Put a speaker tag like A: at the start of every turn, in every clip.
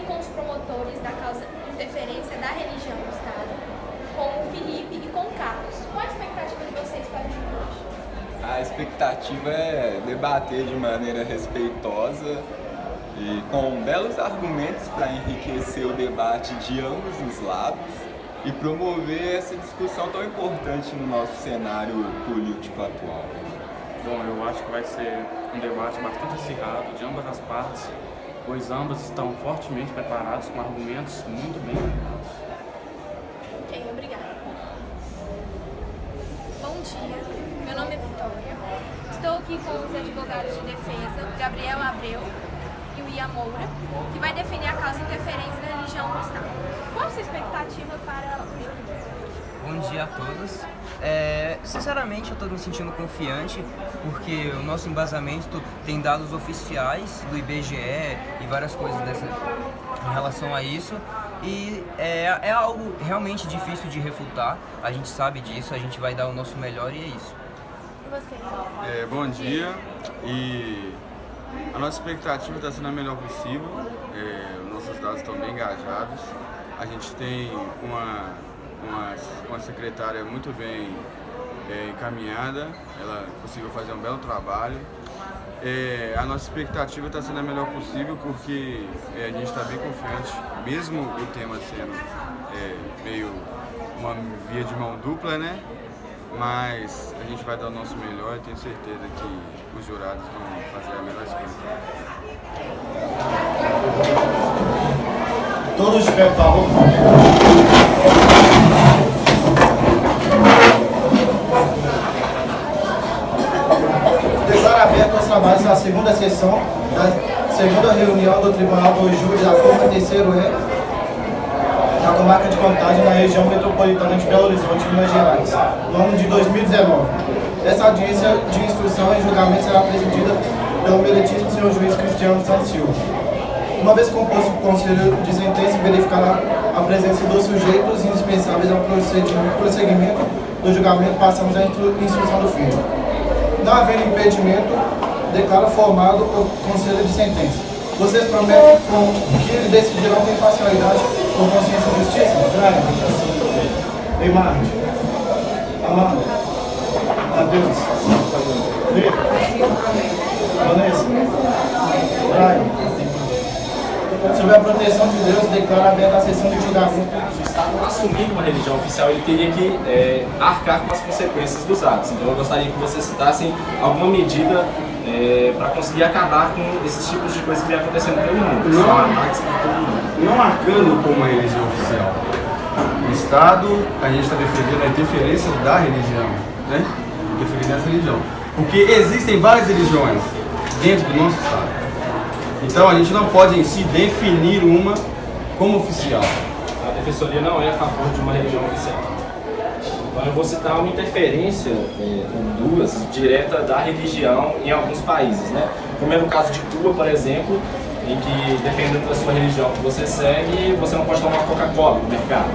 A: com os promotores da causa interferência da religião no Estado, com o Felipe e com o Carlos. Qual a expectativa de vocês para o dia de hoje?
B: A expectativa é debater de maneira respeitosa e com belos argumentos para enriquecer o debate de ambos os lados e promover essa discussão tão importante no nosso cenário político atual.
C: Bom, eu acho que vai ser um debate bastante acirrado de ambas as partes, pois ambas estão fortemente preparadas com argumentos muito bem preparados.
A: Ok, obrigada. Bom dia, meu nome é Vitória. Estou aqui com os advogados de defesa, Gabriel Abreu e o Ian Moura, que vai defender a causa interferência da religião no Estado. Qual a sua expectativa para o dia de hoje?
D: Bom dia a todos. Sinceramente, eu estou me sentindo confiante porque o nosso embasamento tem dados oficiais do IBGE e várias coisas em relação a isso. E é algo realmente difícil de refutar, a gente sabe disso, a gente vai dar o nosso melhor e é isso.
A: E você?
C: Bom dia, e a nossa expectativa está sendo a melhor possível, os nossos dados estão bem engajados, a gente tem uma secretária muito bem encaminhada, ela conseguiu fazer um belo trabalho. A nossa expectativa está sendo a melhor possível porque a gente está bem confiante, mesmo o tema sendo meio uma via de mão dupla, né? Mas a gente vai dar o nosso melhor e tenho certeza que os jurados vão fazer a melhor escolha.
E: Todos de pé, por favor. Declaro aberto os trabalhos da segunda sessão da segunda reunião do Tribunal do Júri da Turma 3º da Comarca de Contagem na região metropolitana de Belo Horizonte, Minas Gerais, no ano de 2019. Essa audiência de instrução e julgamento será presidida pelo meritíssimo senhor juiz Cristiano Santos Silva. Uma vez composto o Conselho de Sentença, verificará a presença dos sujeitos indispensáveis ao prosseguimento do julgamento, passamos à instrução do filho. Não havendo impedimento, declaro formado o Conselho de Sentença. Vocês prometem que decidirão com imparcialidade, com consciência e justiça? Brian, Neymar, Amanda, Matheus, Vanessa, Brian. Sob a proteção de Deus, declaro aberta a sessão de julgamento.
F: Se o Estado assumir uma religião oficial, ele teria que arcar com as consequências dos atos. Então eu gostaria que vocês citassem alguma medida para conseguir acabar com esses tipos de coisas que vem acontecendo pelo mundo. São ataques por todo mundo.
C: Não arcando com uma religião oficial. O Estado, a gente está defendendo a interferência da religião, né? Defendendo essa religião. Porque existem várias religiões dentro do nosso Estado. Então a gente não pode em si definir uma como oficial.
F: A defensoria não é a favor de uma religião oficial. Então eu vou citar uma interferência, duas, direta da religião em alguns países, né? Como é no caso de Cuba, por exemplo, em que, dependendo da sua religião que você segue, você não pode tomar Coca-Cola no mercado.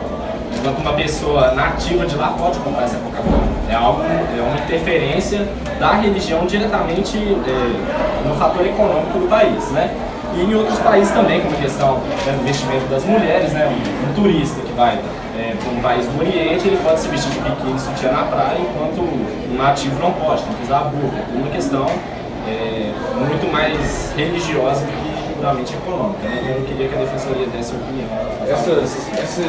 F: Enquanto uma pessoa nativa de lá pode comprar essa Coca-Cola. É uma interferência da religião diretamente no fator econômico do país, né? E em outros países também, como a questão do investimento das mulheres, né? Um turista que vai para um país do Oriente, ele pode se vestir de biquíni e sutiã na praia, enquanto um nativo não pode, tem que usar a burca. É uma questão muito mais religiosa do que puramente econômica, né? Eu queria que a defensoria desse opinião.
C: Essas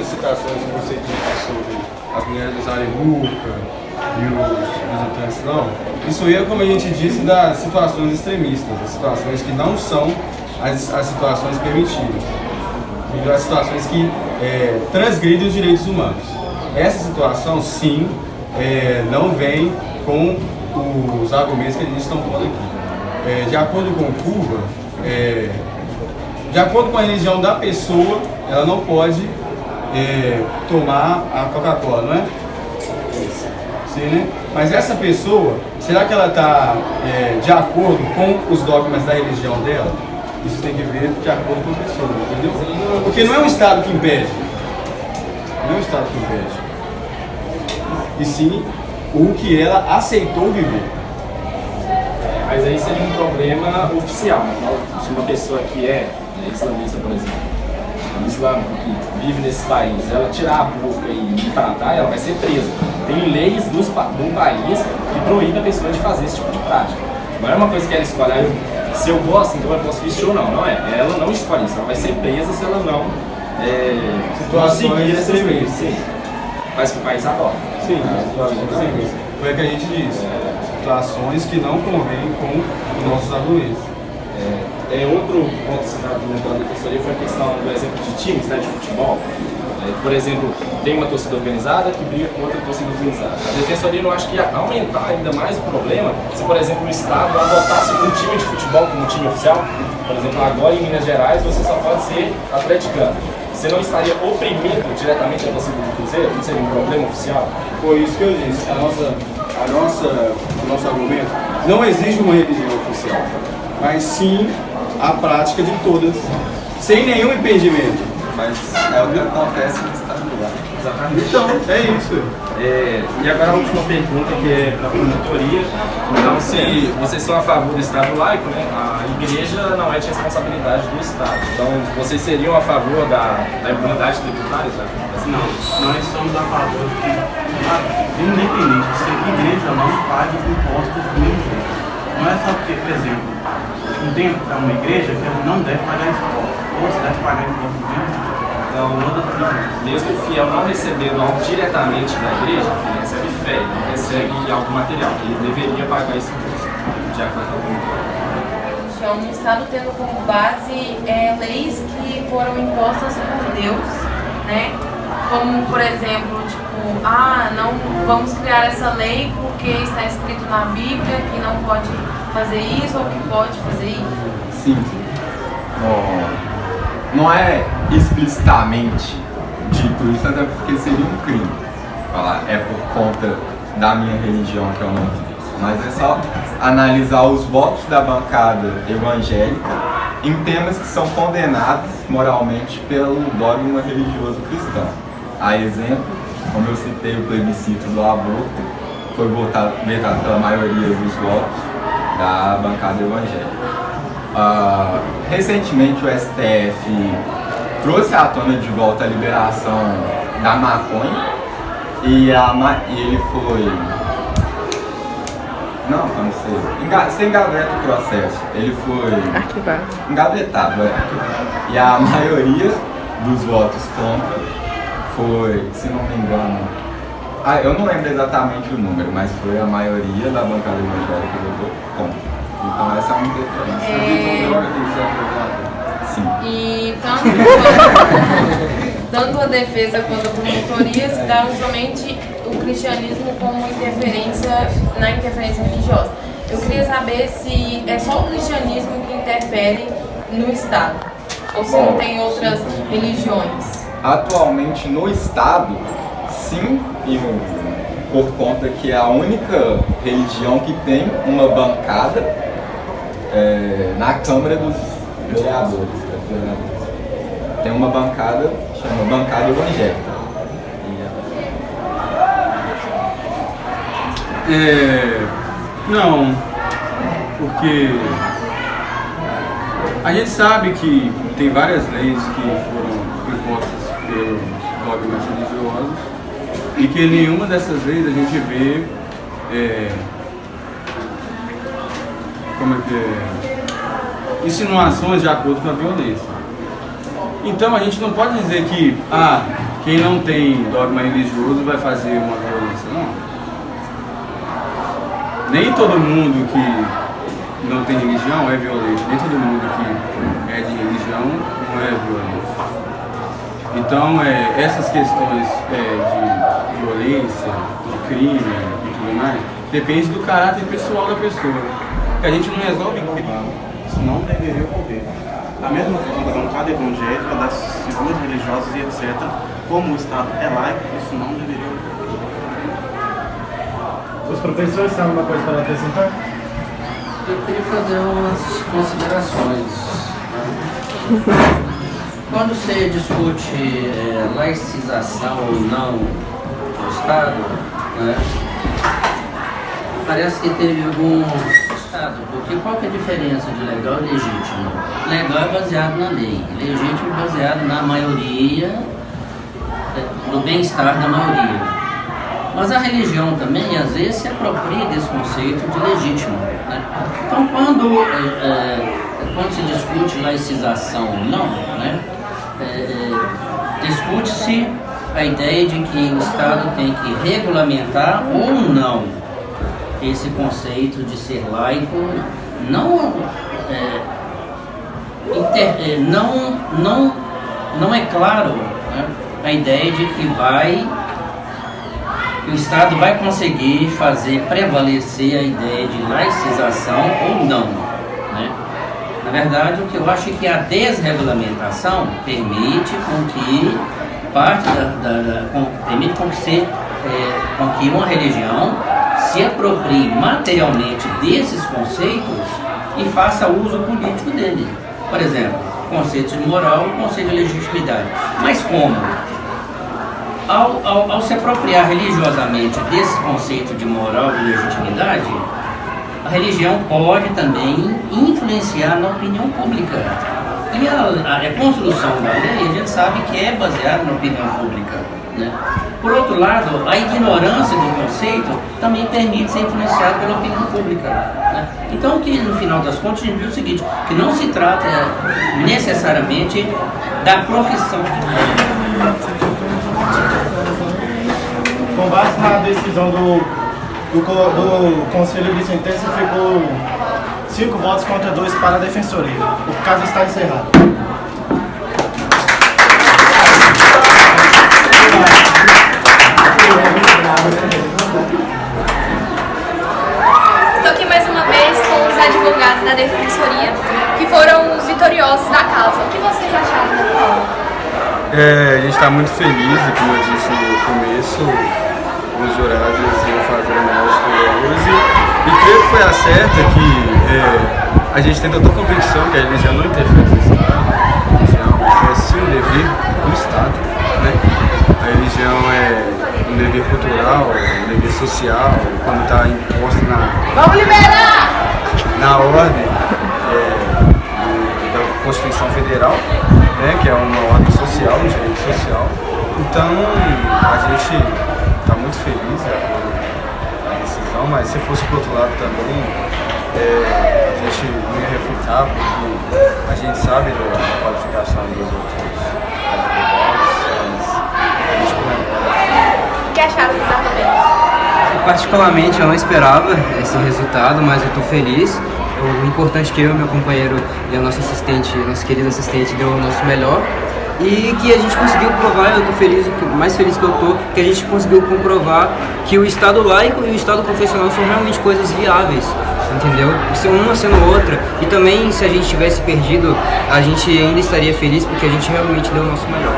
C: citações que você disse sobre as mulheres usarem burca e os visitantes não, isso aí é, como a gente disse, das situações extremistas, as situações que não são as situações permitidas, as situações que transgridem os direitos humanos. Essa situação, sim, não vem com os argumentos que a gente está pondo aqui. De acordo com Cuba, de acordo com a religião da pessoa, ela não pode tomar a Coca-Cola, não é? Sim, né? Mas essa pessoa, será que ela está de acordo com os dogmas da religião dela? Isso tem que ver de acordo com a pessoa, entendeu? Porque não é um Estado que impede. Não é um Estado que impede. E sim o que ela aceitou viver.
F: Mas aí seria um problema oficial, né? Se uma pessoa que é islamista, por exemplo, islâmico que vive nesse país, ela tirar a burca e ir pra praia, ela vai ser presa. Tem leis do país que proíbem a pessoa de fazer esse tipo de prática. Não é uma coisa que ela escolhe, se eu gosto, então eu posso vestir ou não. Não é. Ela não escolhe isso, ela vai ser presa se ela não
C: Situações extremistas.
F: Sim. Mas que o país aborda.
C: Sim, foi o que a gente disse. Situações que não convêm com os nossos argumentos.
F: Outro ponto citado pela defensoria foi a questão do exemplo de times, né, de futebol. Por exemplo, tem uma torcida organizada que briga com outra torcida organizada. A defensoria não acha que ia aumentar ainda mais o problema se, por exemplo, o Estado adotasse um time de futebol como um time oficial. Por exemplo, agora em Minas Gerais você só pode ser atleticano. Você não estaria oprimindo diretamente a torcida do Cruzeiro? Não seria um problema oficial?
C: Foi isso que eu disse. O nosso argumento não exige uma religião oficial, mas sim a prática de todas, sem nenhum impedimento.
B: Mas é o que acontece no estado lá.
F: Exatamente.
C: Então, é isso.
F: E agora a última pergunta, que é para a promotoria. Então, se vocês são a favor do Estado laico, né, a igreja não é de responsabilidade do Estado. Então, vocês seriam a favor da impunidade tributária?
G: Não, nós somos a favor que, independente de ser igreja ou não, pague impostos do mesmo jeito. Não é só porque, por exemplo, dentro de uma igreja que ela não deve pagar impostos, ou se deve pagar impostos do mesmo jeito. Então,
F: mesmo o fiel não recebendo algo diretamente da igreja, ele recebe fé, ele recebe algo material, ele deveria pagar esse imposto, de acordo com o
A: Então, o Estado tendo como base leis que foram impostas por Deus, né? Como, por exemplo, tipo, não vamos criar essa lei porque está escrito na Bíblia que não pode fazer isso ou que pode fazer isso.
B: Sim. Não é explicitamente dito isso, até porque seria um crime. Falar é por conta da minha religião que eu não fiz. Mas é só analisar os votos da bancada evangélica em temas que são condenados moralmente pelo dogma religioso cristão. A exemplo, como eu citei, o plebiscito do aborto foi vetado pela maioria dos votos da bancada evangélica. Recentemente o STF trouxe à tona de volta a liberação da maconha e ele foi... Não sei. Você engaveta o processo. Ele foi...
H: Arquivado.
B: Engavetado, E a maioria dos votos contra foi, se não me engano... eu não lembro exatamente o número, mas foi a maioria da bancada evangélica que votou contra. Então essa é uma diferença. Sim.
A: E tanto a defesa quanto a promotoria citaram somente o cristianismo como interferência na interferência religiosa. Eu queria saber se é só o cristianismo que interfere no Estado, ou se não tem outras religiões.
B: Atualmente no Estado, sim, por conta que é a única religião que tem uma bancada na Câmara dos Vereadores. Tem uma bancada, chama Bancada Evangélica.
C: Não, porque a gente sabe que tem várias leis que foram impostas pelos dogmas religiosos e que em nenhuma dessas leis a gente vê insinuações de acordo com a violência. Então a gente não pode dizer que quem não tem dogma religioso vai fazer uma violência, não. Nem todo mundo que não tem religião é violento, nem todo mundo que é de religião não é violento. Então essas questões de violência, de crime e tudo mais, depende do caráter pessoal da pessoa. A gente não resolve crime.
G: isso não deveria ocorrer. Da mesma forma, da bancada evangélica, das figuras religiosas e etc., como o Estado é laico, isso não deveria ocorrer.
E: Os professores têm alguma coisa para acrescentar?
I: Eu queria fazer umas considerações. Né? Quando você discute laicização ou não do Estado, né, parece que teve alguns Estado, porque qual que é a diferença de legal e legítimo? Legal é baseado na lei, legítimo é baseado na maioria, no bem-estar da maioria. Mas a religião também, às vezes, se apropria desse conceito de legítimo, né? Então, quando se discute laicização ou não, né, discute-se a ideia de que o Estado tem que regulamentar ou não esse conceito de ser laico, não é claro, né, a ideia de que o Estado vai conseguir fazer prevalecer a ideia de laicização ou não, né? Na verdade, o que eu acho é que a desregulamentação permite com que com que uma religião se aproprie materialmente desses conceitos e faça uso político dele. Por exemplo, conceito de moral e conceito de legitimidade. Mas como? Ao se apropriar religiosamente desse conceito de moral e legitimidade, a religião pode também influenciar na opinião pública. E a construção da lei, a gente sabe que é baseada na opinião pública, né? Por outro lado, a ignorância do conceito também permite ser influenciado pela opinião pública, né? Então, que no final das contas, a gente viu o seguinte, que não se trata necessariamente da profissão.
E: Com base na decisão do Conselho de Sentença, ficou 5 votos contra 2 para a Defensoria. O caso está encerrado.
A: Estou aqui mais uma vez com os advogados da Defensoria, que foram os vitoriosos da causa. O que vocês acharam da prova?
C: A gente está muito feliz, e como eu disse no começo, os jurados iam fazer análise hoje, e creio que foi a certa que a gente tem total convicção que a religião não interfere no Estado. A religião é sim um dever do Estado, né? A religião é um dever cultural, um dever social, quando está imposto na ordem da Constituição Federal, né, que é uma ordem social, um direito social. Então, a gente está muito feliz com a decisão, mas se fosse pro outro lado também, a gente não ia refutar, porque a gente sabe da qualificação dos outros advogados, mas a gente comemora.
A: O que acharam dos argumentos?
D: Particularmente, eu não esperava esse resultado, mas eu estou feliz. O importante é que eu, meu companheiro e a nossa assistente, nossa querida assistente, deu o nosso melhor. E que a gente conseguiu provar, eu estou feliz, mais feliz que eu estou, que a gente conseguiu comprovar que o Estado laico e o Estado confessional são realmente coisas viáveis, entendeu? Uma sendo outra. E também, se a gente tivesse perdido, a gente ainda estaria feliz porque a gente realmente deu o nosso melhor.